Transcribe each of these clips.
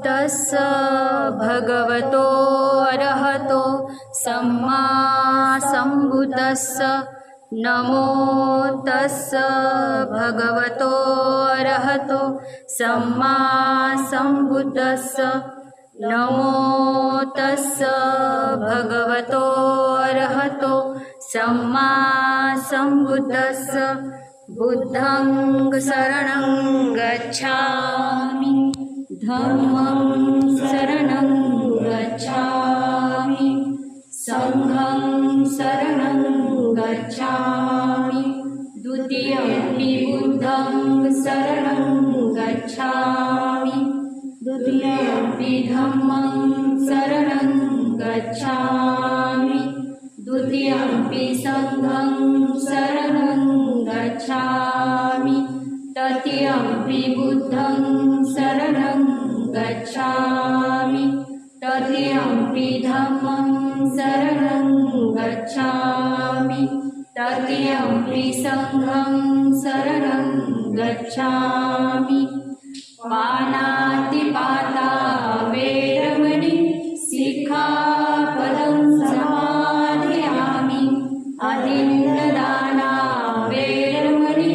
तस्स भगवतो अरहतो सम्मा सम्बुद्धस्स नमो तस्स भगवतो अरहतो सम्मा सम्बुद्धस्स नमो तस्स भगवतो अरहतो सम्मा सम्बुद्धस्स बुद्धं शरणं गच्छामि धम्मं शरणं गच्छामि संघं शरणं गच्छामि द्वितीयंपि बुद्धं शरणं गच्छामि द्वितीयंपि धम्मं शरणं गच्छामि द्वितीयंपि संघं शरणं गच्छामि तृतीयंपि बुद्धं शरणं गच्छामि तृतीयंपि धम्मं शरणं गच्छामि तृतीयंपि संघं शरणं गच्छामि पानातिपाता वेरमणि सिक्खापदं समाधियामि अदिन्नदाना वेरमणि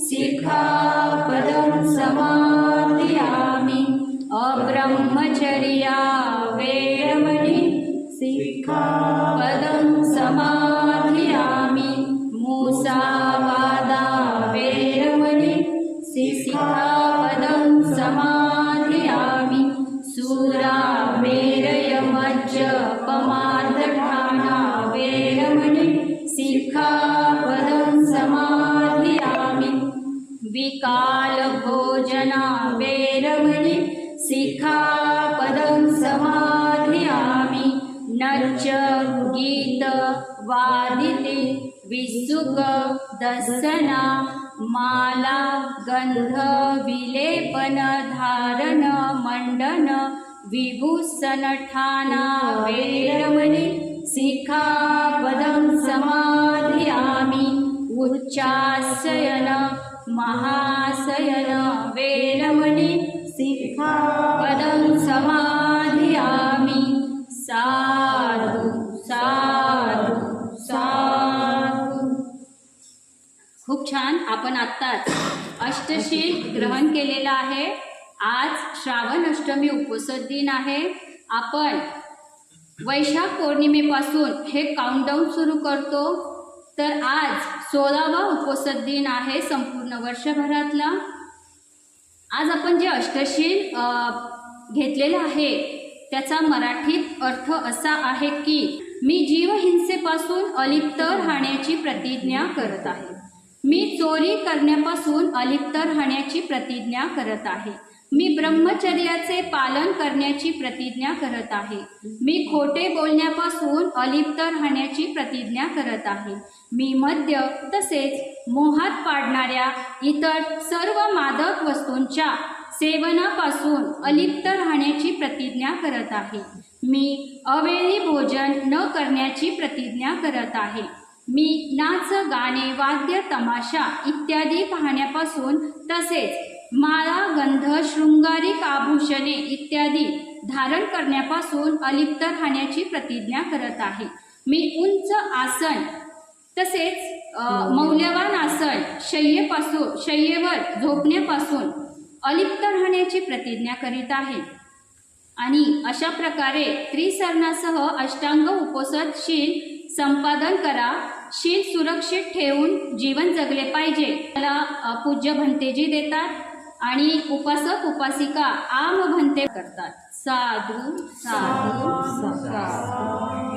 सिक्खापदं समाधियामि अब्रह्मचर्या वेरमणि सिक्खापदं समाधियामि मुसावादा वेरमणि सिक्खापदं समाधियामि सूरा वेरयमज्जपमादठाना वेरमणि सिक्खापदं समाधियामि विकालभोजना वेरमणि सिक्खापदं समाधियामि नच गीत वादिते विसुक दर्शना माला गंध विलेपन धारण मंडन विभूषण ठाना वेरमणि सिक्खापदं समाधियामि उच्चासयन महाशयन वेरमणि सिक्खापदं समाधियामि साधु साधु साधु। खूप छान. आपण आत्ताच अष्टशील ग्रहण केलेलं आहे. आज श्रावण अष्टमी उपोषद दिन आहे. आपण वैशाख पौर्णिमेपासून हे काउंटडाऊन सुरू करतो. तर आज 16वा उपोषद दिन आहे संपूर्ण वर्षभरातला. आज आपण जे अष्टशील घेतलेलं आहे त्याचा मराठीत अर्थ असा आहे की मी जीवहिंसेपासून अलिप्त राहण्याची प्रतिज्ञा करत आहे. मी चोरी करण्यापासून अलिप्त राहण्याची प्रतिज्ञा करत आहे. मी ब्रह्मचर्याचे पालन करण्याची प्रतिज्ञा करत आहे. मी खोटे बोलण्यापासून अलिप्त राहण्याची प्रतिज्ञा करत आहे. मी मद्य तसेच मोहात पाडणाऱ्या इतर सर्व मादक वस्तूंच्या सेवनापासून अलिप्त राहण्याची प्रतिज्ञा करत आहे. मी अवेळी भोजन न करण्याची प्रतिज्ञा करत आहे. मी नाच गाणे वाद्य तमाशा इत्यादी पाहण्यापासून तसेच माळा गंध शृंगारिक आभूषणे इत्यादी धारण करण्यापासून अलिप्त राहण्याची प्रतिज्ञा करत आहे. मी उंच आसन तसेच मौल्यवान आसन शय्येवर झोपण्यापासून अलिप्त राहण्याची प्रतिज्ञा करीत आहे. आणि अशा प्रकारे त्रिसरणासह अष्टांग उपोषद शील संपादन करा. शील सुरक्षित ठेवून जीवन जगले पाहिजे. त्याला पूज्य भंतेजी देतात आणि उपासक उपासिका आम भंते करतात. साधू साधू साधू.